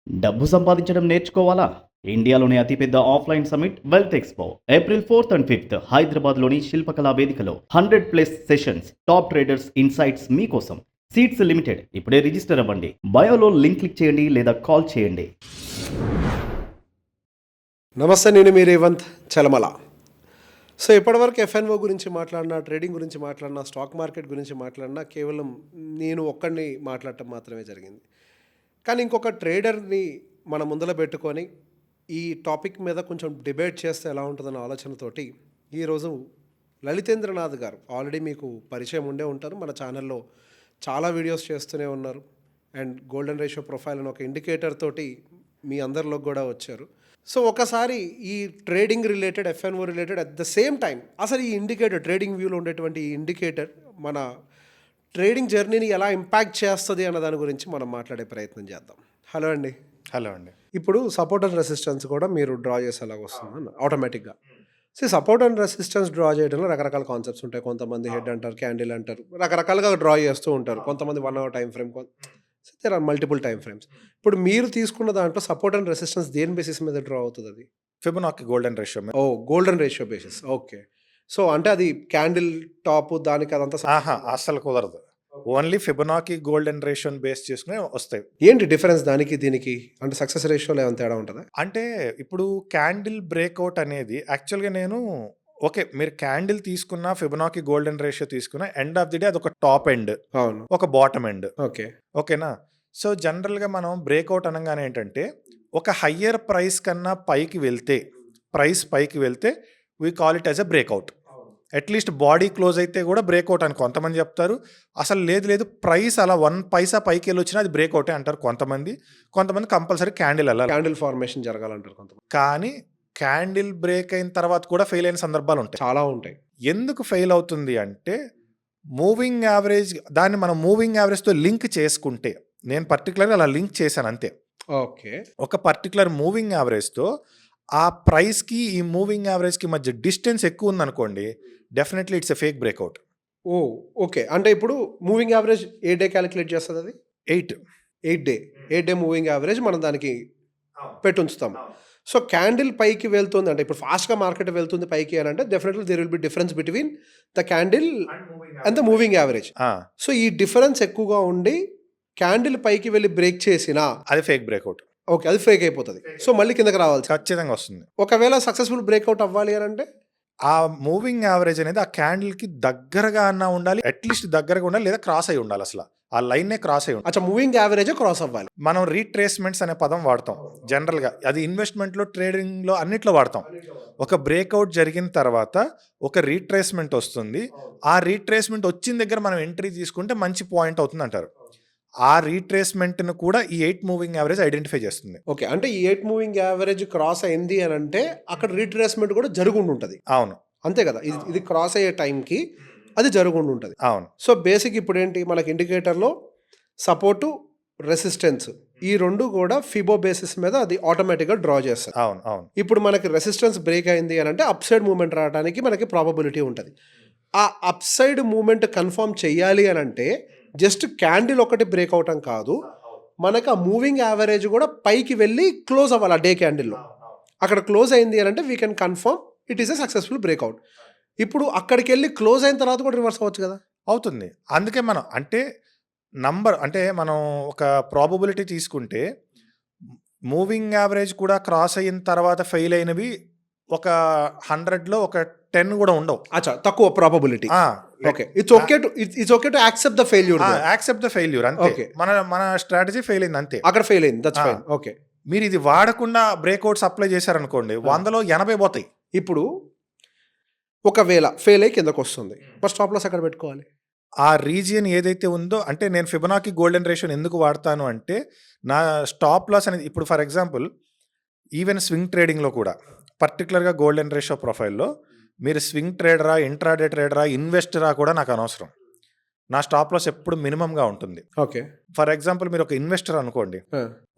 డబ్బు సంపాదించడం నేర్చుకోవాలా? ఇండియాలోని అతిపెద్ద offline summit wealth expo April 4th and 5th హైదరాబాద్లోని శిల్పకళా వేదికలో 100+ సెషన్స్, టాప్ ట్రేడర్స్ ఇన్సైట్స్ మీకోసం. Seats limited. ఇప్పుడే రిజిస్టర్ అవ్వండి. బయోలో లింక్ క్లిక్ చేయండి లేదా కాల్ చేయండి. నమస్తే, నేను మీ రేవంత్ చలమల. సో ఇప్పటివరకు ఎఫ్ఎన్ఓ గురించి మాట్లాడినా, ట్రేడింగ్ గురించి మాట్లాడినా, స్టాక్ మార్కెట్ గురించి మాట్లాడినా కేవలం నేను ఒక్కడిని మాట్లాడటం మాత్రమే జరిగింది. కానీ ఇంకొక ట్రేడర్ని మన ముందర పెట్టుకొని ఈ టాపిక్ మీద కొంచెం డిబేట్ చేస్తే ఎలా ఉంటుందన్న ఆలోచనతోటి ఈరోజు లలితేంద్రనాథ్ గారు, ఆల్రెడీ మీకు పరిచయం ఉండే ఉంటారు, మన ఛానల్లో చాలా వీడియోస్ చేస్తూనే ఉన్నారు. అండ్ గోల్డెన్ రేషియో ప్రొఫైల్ అని ఒక ఇండికేటర్ తోటి మీ అందరిలోకి కూడా వచ్చారు. సో ఒకసారి ఈ trading related, F&O related, at the same time అసలు ఈ ఇండికేటర్, ట్రేడింగ్ వ్యూలో ఉండేటువంటి ఈ ఇండికేటర్ మన ట్రేడింగ్ జర్నీని ఎలా ఇంపాక్ట్ చేస్తుంది అన్న దాని గురించి మనం మాట్లాడే ప్రయత్నం చేద్దాం. హలో అండి. హలో అండి. ఇప్పుడు సపోర్ట్ అండ్ రెసిస్టెన్స్ కూడా మీరు డ్రా చేసేలాగా వస్తుంది ఆటోమేటిక్గా. So support and resistance draw చేయడంలో రకరకాల కాన్సెప్ట్స్ ఉంటాయి. కొంతమంది హెడ్ అంటారు, క్యాండిల్ అంటారు, రకరకాలుగా డ్రా చేస్తూ ఉంటారు. కొంతమంది 1 hour time frame, there are multiple time frames. ఇప్పుడు మీరు తీసుకున్న దాంట్లో సపోర్ట్ అండ్ రెసిస్టెన్స్ దేని బేసిస్ మీద డ్రా అవుతుంది? అది Fibonacci golden ratio. Oh, golden ratio basis. Okay. So అంటే అది క్యాండిల్ టాప్ దానికి అదంతా అస్సలు కుదరదు. ఓన్లీ ఫిబొనాకీ గోల్డెన్ రేషియోని బేస్ చేసుకుని వస్తాయి. ఏంటి డిఫరెన్స్ దానికి దీనికి? అంటే సక్సెస్ రేషియోలో ఏమైనా తేడా ఉంటుందా? అంటే ఇప్పుడు క్యాండిల్ బ్రేక్అవుట్ అనేది యాక్చువల్గా ఓకే, మీరు క్యాండిల్ తీసుకున్న, ఫిబొనాకీ గోల్డెన్ రేషియో తీసుకున్న, ఎండ్ ఆఫ్ ది డే అది ఒక టాప్ ఎండ్, అవును, ఒక బాటమ్ ఎండ్. ఓకే, ఓకేనా? సో జనరల్గా మనం బ్రేక్అవుట్ అనగానే ఏంటంటే ఒక హయ్యర్ ప్రైస్ కన్నా పైకి వెళ్తే we call it as a breakout. At least body close అయితే కూడా బ్రేక్అవుట్ అని కొంతమంది చెప్తారు. అసలు లేదు ప్రైస్ అలా 1 పైసా పైకి వెళ్ళి వచ్చినా అది బ్రేక్అవుటే అంటారు కొంతమంది కంపల్సరీ క్యాండిల్ వెళ్ళాలి, క్యాండిల్ ఫార్మేషన్ జరగాలంటారు కొంతమంది. కానీ క్యాండిల్ బ్రేక్ అయిన తర్వాత కూడా ఫెయిల్ అయిన సందర్భాలు ఉంటాయి, చాలా ఉంటాయి. ఎందుకు ఫెయిల్ అవుతుంది అంటే మూవింగ్ యావరేజ్, దాన్ని మనం మూవింగ్ యావరేజ్తో లింక్ చేసుకుంటే, నేను పర్టికులర్గా అలా లింక్ చేశాను అంతే. ఓకే. ఒక పర్టికులర్ మూవింగ్ యావరేజ్తో ఆ ప్రైస్కి ఈ మూవింగ్ యావరేజ్కి మధ్య డిస్టెన్స్ ఎక్కువ ఉందనుకోండి, definitely it's a fake breakout. Oh, okay. అంటే ఇప్పుడు మూవింగ్ యావరేజ్ ఏ డే క్యాలిక్యులేట్ చేస్తుంది? అది 8 డే మూవింగ్ యావరేజ్ మనం దానికి పెట్టి ఉంచుతాం. సో క్యాండిల్ పైకి వెళ్తుంది అంటే, ఇప్పుడు ఫాస్ట్గా మార్కెట్ వెళ్తుంది పైకి అని అంటే definitely there will be difference between the candle and the moving average. So ఈ డిఫరెన్స్ ఎక్కువగా ఉండి క్యాండిల్ పైకి వెళ్ళి బ్రేక్ చేసినా అది ఫేక్ బ్రేక్అవుట్. ఓకే, అది ఫేక్ అయిపోతుంది. సో మళ్ళీ కిందకి రావాలి, ఖచ్చితంగా వస్తుంది. ఒకవేళ సక్సెస్ఫుల్ బ్రేక్అవుట్ అవ్వాలి అని అంటే ఆ మూవింగ్ యావరేజ్ అనేది ఆ క్యాండిల్కి దగ్గరగా అన్నా ఉండాలి, అట్లీస్ట్ దగ్గరగా ఉండాలి, లేదా క్రాస్ అయి ఉండాలి. అసలు ఆ లైన్నే క్రాస్ అయి ఉండాలి. అచ్చా, మూవింగ్ యావరేజ్ క్రాస్ అవ్వాలి. మనం రీట్రేస్మెంట్స్ అనే పదం వాడతాం జనరల్గా, అది ఇన్వెస్ట్మెంట్లో, ట్రేడింగ్లో అన్నిట్లో వాడతాం. ఒక బ్రేక్అవుట్ జరిగిన తర్వాత ఒక రీట్రేస్మెంట్ వస్తుంది, ఆ రీట్రేస్మెంట్ వచ్చిన దగ్గర మనం ఎంట్రీ తీసుకుంటే మంచి పాయింట్ అవుతుంది అంటారు. ఆ రీట్రేస్మెంట్ను కూడా ఈ 8 మూవింగ్ యావరేజ్ ఐడెంటిఫై చేస్తుంది. ఓకే, అంటే ఈ 8 మూవింగ్ యావరేజ్ క్రాస్ అయింది అని అంటే అక్కడ రీట్రేస్మెంట్ కూడా జరుగుండి ఉంటుంది. అవును, అంతే కదా. ఇది క్రాస్ అయ్యే టైంకి అది జరుగుండి ఉంటుంది. అవును. సో బేసిక్ ఇప్పుడు ఏంటి, మనకి ఇండికేటర్లో సపోర్టు, రెసిస్టెన్స్, ఈ రెండు కూడా ఫిబో బేసిస్ మీద అది ఆటోమేటిక్గా డ్రా చేస్తుంది. అవును, అవును. ఇప్పుడు మనకి రెసిస్టెన్స్ బ్రేక్ అయింది అని అంటే అప్ సైడ్ మూమెంట్ రావడానికి మనకి ప్రాబబిలిటీ ఉంటుంది. ఆ అప్ సైడ్ మూమెంట్ కన్ఫర్మ్ చేయాలి అని అంటే జస్ట్ క్యాండిల్ ఒకటి బ్రేక్ అవటం కాదు, మనకు ఆ మూవింగ్ యావరేజ్ కూడా పైకి వెళ్ళి క్లోజ్ అవ్వాలి ఆ డే క్యాండిల్లో. అక్కడ క్లోజ్ అయింది అని అంటే we can confirm it is a successful breakout. ఇప్పుడు అక్కడికి వెళ్ళి క్లోజ్ అయిన తర్వాత కూడా రివర్స్ అవ్వచ్చు కదా. అవుతుంది. అందుకే మనం మనం ఒక ప్రాబబిలిటీ తీసుకుంటే మూవింగ్ యావరేజ్ కూడా క్రాస్ అయిన తర్వాత ఫెయిల్ అయినవి ఒక 100లో ఒక 10 కూడా ఉండవు. అచ్చా, తక్కువ probability. Okay, it's okay to accept the failure. అంతే. మన స్ట్రాటజీ ఫెయిల్ అయింది అంతే, అక్కడ ఫెయిల్ అయింది, దట్స్ ఫైన్. ఓకే, మీరు ఇది వాడకుండా బ్రేక్అవుట్స్ అప్లై చేశారనుకోండి, 100లో 80 పోతాయి. ఇప్పుడు ఒకవేళ ఫెయిల్ అయ్యి కిందకు వస్తుంది, మరి స్టాప్ లాస్ అక్కడ పెట్టుకోవాలి. ఆ రీజియన్ ఏదైతే ఉందో, అంటే నేను ఫిబొనాకీ గోల్డెన్ రేషియోని ఎందుకు వాడతాను అంటే, నా స్టాప్ లాస్ అనేది ఇప్పుడు ఫర్ ఎగ్జాంపుల్ ఈవెన్ స్వింగ్ ట్రేడింగ్లో కూడా, పర్టికులర్గా గోల్డెన్ రేషియో ప్రొఫైల్లో మీరు స్వింగ్ ట్రేడరా, ఇంట్రాడే ట్రేడరా, ఇన్వెస్టరా కూడా నాకు అనవసరం. నా స్టాప్ లాస్ ఎప్పుడు మినిమంగా ఉంటుంది. ఓకే, ఫర్ ఎగ్జాంపుల్ మీరు ఒక ఇన్వెస్టర్ అనుకోండి,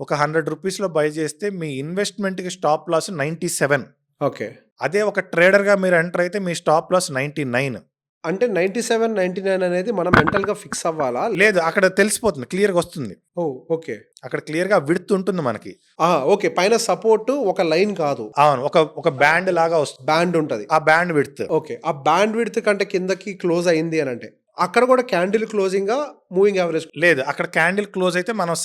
ఒక 100 రూపీస్లో బై చేస్తే మీ ఇన్వెస్ట్మెంట్కి స్టాప్ లాస్ 97. ఓకే, అదే ఒక ట్రేడర్గా మీరు ఎంటర్ అయితే మీ స్టాప్ లాస్ 99. అంటే 97, 99 అనేది మనం మెంటల్‌గా ఫిక్స్ అవ్వాలా? లేదు, అక్కడ తెలిసిపోతుంది, క్లియర్‌గా వస్తుంది. ఓహ్! ఓకే. అక్కడ క్లియర్‌గా విడ్త్ ఉంటుంది మనకి. ఓకే. పైన సపోర్ట్ ఒక లైన్ కాదు. అవును. ఒక బ్యాండ్ లాగా వస్తుంది. బ్యాండ్ ఉంటది. ఆ బ్యాండ్ విడ్త్. ఓకే. ఆ బ్యాండ్ విడ్త్ కంటే కిందకి క్లోజ్ అయింది అనంటే, అక్కడ కూడా క్యాండిల్ క్లోజింగా మూవింగ్ యావరేజ్. లేదు, అక్కడ క్యాండిల్ క్లోజ్ అయితే మనం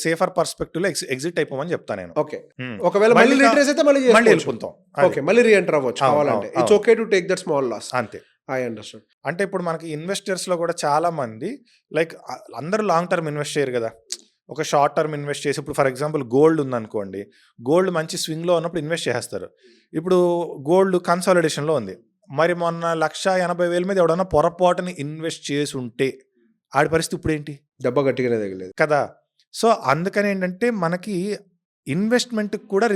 సేఫర్ పర్స్పెక్టివ్‌లో ఎగ్జిట్ అయిపోమని చెప్తా నేను. ఓకే. హ్మ్. ఒకవేళ మళ్ళీ మళ్ళీ రీట్రేస్ అయితే మళ్ళీ మళ్ళీ చేసుకోవచ్చు. వెళ్ళిపోతాం. అది. ఓకే. మళ్ళీ రీ ఎంటర్ అవ్వచ్చు అవును, కావాలంటే. అవును, it's okay to take that small loss. అంతే. I understand. అంటే ఇప్పుడు మనకి ఇన్వెస్టర్స్‌లో కూడా చాలా మంది లైక్ అందరూ లాంగ్ టర్మ్ ఇన్వెస్ట్ చేయరు కదా. ఒక షార్ట్ టర్మ్ ఇన్వెస్ట్ చేసి, ఇప్పుడు ఫర్ ఎగ్జాంపుల్ గోల్డ్ ఉందనుకోండి, గోల్డ్ మంచి స్వింగ్‌లో ఉన్నప్పుడు ఇన్వెస్ట్ చేసేస్తారు. ఇప్పుడు గోల్డ్ కన్సాలిడేషన్‌లో ఉంది. మరి మొన్న 1,80,000 మీద ఎవడన్నా పొరపాటుని ఇన్వెస్ట్ చేసి ఉంటే ఆడి పరిస్థితి ఇప్పుడేంటి దెబ్బ గట్టిగానే తగిలేదు. కదా. సో అందుకని ఏంటంటే మనకి ఇన్వెస్ట్మెంట్కి కూడా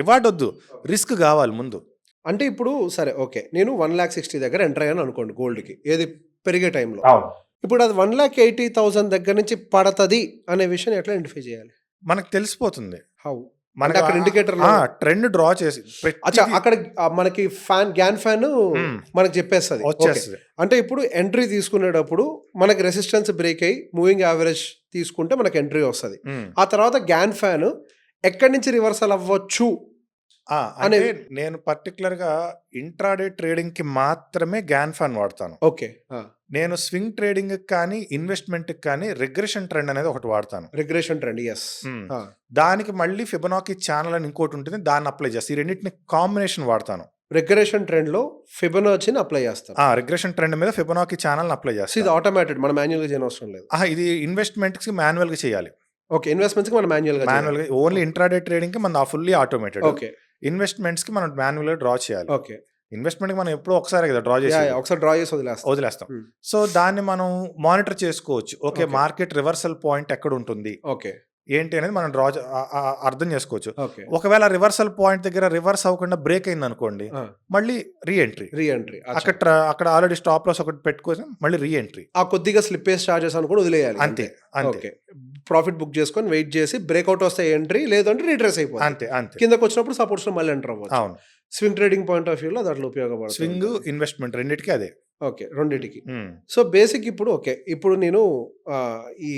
రివార్డ్ వద్దు, రిస్క్ కావాలి ముందు. అంటే ఇప్పుడు సరే ఓకే. నేను 1,60,000 దగ్గర ఎంటర్ అయ్యాను అనుకోండి గోల్డ్‌కి. ఏది పెరిగే టైంలో. ఇప్పుడు అది 1,80,000 దగ్గర నుంచి పడతది అనే విషయం ఎట్లా ఐడెంటిఫై చేయాలి? మనకు తెలిసిపోతుంది. హౌ? మనకి అక్కడ ఇండికేటర్‌లో ట్రెండ్ డ్రా చేసి అచ్చా అక్కడ మనకి గ్యాన్ ఫ్యాన్ మ్మ్. మనకు చెప్పేస్తది. ఓకే. వచ్చేస్తుంది. అంటే ఇప్పుడు ఎంట్రీ తీసుకునేటప్పుడు మనకి రెసిస్టెన్స్ బ్రేక్ అయ్యి మూవింగ్ యావరేజ్ తీసుకుంటే మనకి ఎంట్రీ వస్తది. ఆ తర్వాత గ్యాన్ ఫ్యాన్ ఎక్కడి నుంచి రివర్సల్ అవ్వచ్చు అంటే నేను పర్టికులర్గా ఇంట్రాడే ట్రేడింగ్ కి మాత్రమే గ్యాన్ ఫాన్ వాడతాను. ఓకే. నేను స్వింగ్ ట్రేడింగ్ కానీ ఇన్వెస్ట్మెంట్ కానీ రిగ్రెషన్ ట్రెండ్ అనేది ఒకటి వాడతాను. Regression trend. ఎస్. దానికి మళ్ళీ ఫిబొనాకీ ఛానల్ అని ఇంకోటి ఉంటుంది, దాన్ని అప్లై చేస్తాను. ఈ రెండింటిని కాంబినేషన్ వాడతాను. రిగ్రెషన్ ట్రెండ్ లో ఫిబొనాచిని అప్లై చేస్తాం. రిగ్రెషన్ ట్రెండ్ మీద ఫిబొనాకీ ఛానల్ అప్లై ఇది చేస్తాను. ఆటోమేటెడ్, మనం మాన్యువల్ గా చేయని అవసరం లేదు. ఇది ఇన్వెస్ట్మెంట్ కి మాన్యువల్ గా చేయాలి. ఓకే. ఇన్వెస్ట్మెంట్స్ కి మనం మాన్యువల్ గా గా ఓన్లీ ఇంట్రాడే ట్రేడింగ్ కి మన ఫుల్లీ ఆటోమేటెడ్. ఓకే. ఇన్వెస్ట్మెంట్స్ కి మనం మాన్యువల్ గా డ్రా చేయాలి. ఓకే. ఇన్వెస్ట్మెంట్ కి మనం ఎప్పుడో ఒకసారి కదా డ్రా చేసి ఒకసారి డ్రా చేసి వదిలేస్తాం. Hmm. సో దాన్ని మనం మానిటర్ చేసుకోవచ్చు. Okay, Okay. Market reversal point ఎక్కడ ఉంటుంది ఓకే. ఏంటి అనేది మనం అర్థం చేసుకోవచ్చు. ఓకే. ఒకవేళ రివర్సల్ పాయింట్ దగ్గర రివర్స్ అవ్వకుండా బ్రేక్ అయింది అనుకోండి, మళ్ళీ రీ ఎంట్రీ. Re entry. అక్కడ ఆల్రెడీ స్టాప్ లాస్ ఒకటి పెట్టుకొని మళ్ళీ రీ ఎంట్రీ. ఆ కొద్దిగా స్లిప్పేజ్ చార్జెస్ అని కూడా వదిలేయాలి. అంతే. ఓకే. ప్రాఫిట్ బుక్ చేసుకొని వెయిట్ చేసి బ్రేక్అవుట్ వస్తే ఎంట్రీ, లేదంటే రీట్రేస్ అయిపోతుంది. అంతే. కిందకి వచ్చినప్పుడు సపోర్ట్స్ లో మళ్ళీ ఎంటర్ అవ్వచ్చు. అవును. స్వింగ్ ట్రేడింగ్ పాయింట్ ఆఫ్ వ్యూలో దాంట్లో ఉపయోగపడుతుంది. స్వింగ్ ఇన్వెస్ట్మెంట్ రెండింటికి అదే. ఓకే. రెండింటికి. సో బేసిక్ ఇప్పుడు ఓకే. ఇప్పుడు నేను ఈ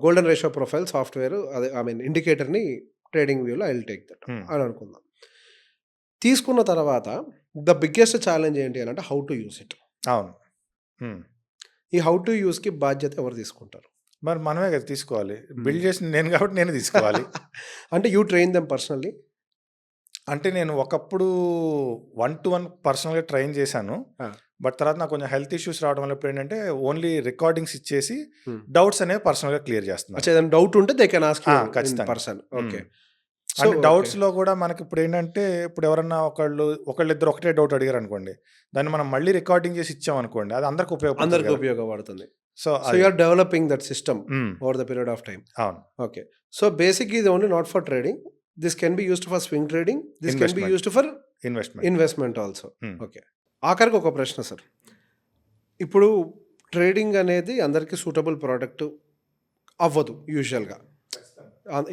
గోల్డెన్ రేషియో ప్రొఫైల్ సాఫ్ట్వేర్ అదే ఇండికేటర్ని ట్రేడింగ్ వ్యూలో ఐ విల్ టేక్ దట్ అని అనుకుందాం. తీసుకున్న తర్వాత ద బిగ్గెస్ట్ ఛాలెంజ్ ఏంటి అని అంటే హౌ టు యూస్ ఇట్. అవును. ఈ హౌ టు యూస్కి బాధ్యత ఎవరు తీసుకుంటారు? మరి మనమే కదా తీసుకోవాలి. బిల్డ్ చేసింది నేను కాబట్టి నేను తీసుకోవాలి. అంటే యూ ట్రైన్ దెమ్ పర్సనల్లీ? అంటే నేను ఒకప్పుడు 1-to-1 పర్సనల్గా ట్రైన్ చేశాను. బట్ తర్వాత నాకు కొంచెం హెల్త్ ఇష్యూస్ రావడం వల్ల ఇప్పుడు ఏంటంటే ఓన్లీ రికార్డింగ్స్ ఇచ్చేసి డౌట్స్ అనేవి పర్సనల్గా క్లియర్ చేస్తున్నాను. ఏదైనా డౌట్ ఉంటే దే కెన్ ఆస్క్ ఖచ్చితంగా పర్సన్. ఓకే. అంటే డౌట్స్ లో కూడా మనకి ఇప్పుడు ఏంటంటే, ఇప్పుడు ఎవరన్నా ఒకళ్ళిద్దరు ఒకటే డౌట్ అడిగారు అనుకోండి, దాన్ని మనం మళ్ళీ రికార్డింగ్ చేసి ఇచ్చాం అనుకోండి, అది అందరికి ఉపయోగపడుతుంది. So you are developing that system over the period of time. అవును. ఓకే. సో బేసిక్ ఇది only not for trading, this can be used for swing trading, this can be used for investment also. Okay. ఆఖరికి ఒక ప్రశ్న sir, ఇప్పుడు trading అనేది అందరికీ suitable product అవ్వదు యూజువల్గా.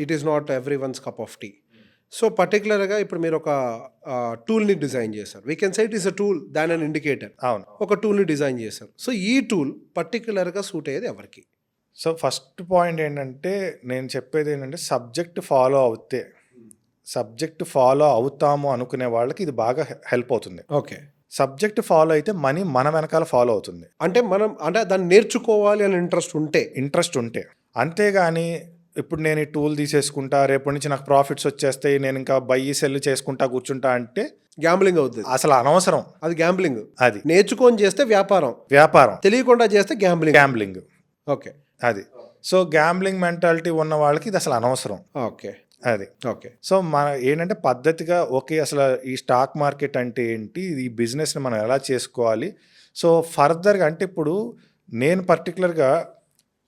It is not everyone's cup of tea. So పర్టికులర్గా ఇప్పుడు మీరు ఒక టూల్ని డిజైన్ చేశారు. We can say it is a tool than an indicator. అవును. ఒక టూల్ని డిజైన్ చేశారు. సో ఈ టూల్ పర్టికులర్గా సూట్ అయ్యేది ఎవరికి? సో ఫస్ట్ పాయింట్ ఏంటంటే, నేను చెప్పేది ఏంటంటే, సబ్జెక్ట్ ఫాలో అవుతాము అనుకునే వాళ్ళకి ఇది బాగా హెల్ప్ అవుతుంది. ఓకే. సబ్జెక్ట్ ఫాలో అయితే మనీ మన వెనకాల ఫాలో అవుతుంది. అంటే మనం దాన్ని నేర్చుకోవాలి అని ఇంట్రెస్ట్ ఉంటే అంతేగాని ఇప్పుడు నేను ఈ టూల్ తీసేసుకుంటా, రేపటి నుంచి నాకు ప్రాఫిట్స్ వచ్చేస్తాయి, నేను ఇంకా బై సెల్ చేసుకుంటా కూర్చుంటా అంటే గ్యాంబ్లింగ్ అవుతుంది. అసలు అనవసరం. అది గ్యాంబ్లింగ్. అది నేర్చుకొని చేస్తే వ్యాపారం, తెలియకుండా చేస్తే గ్యాంబ్లింగ్. ఓకే. అది. సో గ్యాంబ్లింగ్ మెంటాలిటీ ఉన్న వాళ్ళకి ఇది అసలు అనవసరం. ఓకే. అది. ఓకే. సో మన ఏంటంటే పద్ధతిగా, ఓకే అసలు ఈ స్టాక్ మార్కెట్ అంటే ఏంటి, ఈ బిజినెస్ని మనం ఎలా చేసుకోవాలి. సో ఫర్దర్గా అంటే ఇప్పుడు నేను పర్టికులర్గా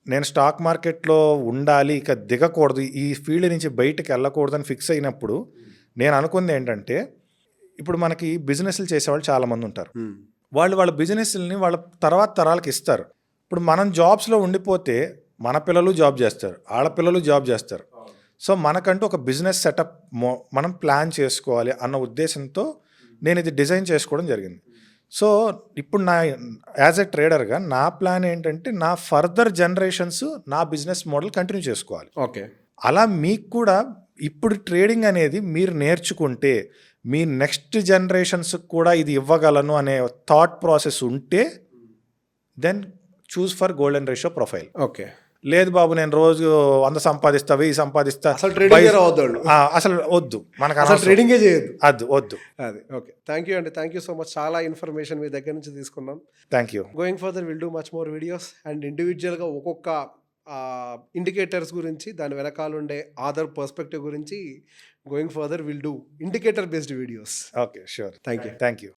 నేను స్టాక్ మార్కెట్లో ఉండాలి, ఇక దిగకూడదు, ఈ ఫీల్డ్ నుంచి బయటకు వెళ్ళకూడదని ఫిక్స్ అయినప్పుడు నేను అనుకుంది ఏంటంటే, ఇప్పుడు మనకి బిజినెస్లు చేసేవాళ్ళు చాలామంది ఉంటారు. వాళ్ళ బిజినెస్ని వాళ్ళ తర్వాత తరాలకు ఇస్తారు. ఇప్పుడు మనం జాబ్స్లో ఉండిపోతే మన పిల్లలు జాబ్ చేస్తారు, ఆడపిల్లలు జాబ్ చేస్తారు. సో మనకంటూ ఒక బిజినెస్ సెటప్ మనం ప్లాన్ చేసుకోవాలి అన్న ఉద్దేశంతో నేను ఇది డిజైన్ చేసుకోవడం జరిగింది. సో ఇప్పుడు యాజ్ ఎ ట్రేడర్గా నా ప్లాన్ ఏంటంటే నా ఫర్దర్ జనరేషన్స్ నా బిజినెస్ మోడల్ కంటిన్యూ చేసుకోవాలి. ఓకే. అలా మీకు కూడా ఇప్పుడు ట్రేడింగ్ అనేది మీరు నేర్చుకుంటే మీ నెక్స్ట్ జనరేషన్స్ కూడా ఇది ఇవ్వగలను అనే థాట్ ప్రాసెస్ ఉంటే then choose for golden ratio profile. Okay. లేదు బాబు నేను రోజు 100 సంపాదిస్తా 1000 సంపాదిస్తా అసలు ట్రేడింగ్ రావద్దు వాళ్ళు. అసలు వద్దు, మనకు అసలు ట్రేడింగే చేయొద్దు. అది వద్దు. అది ఓకే. థ్యాంక్ యూ అండి. Thank you so much. చాలా ఇన్ఫర్మేషన్ మీ దగ్గర నుంచి తీసుకున్నాం. Thank you. Going further will do much more videos and ఇండివిజువల్గా ఒక్కొక్క ఇండికేటర్స్ గురించి దాని వెనకాల ఉండే ఆదర్ పర్స్పెక్టివ్ గురించి going further will do indicator based videos. Okay, sure. Thank you. Thank you.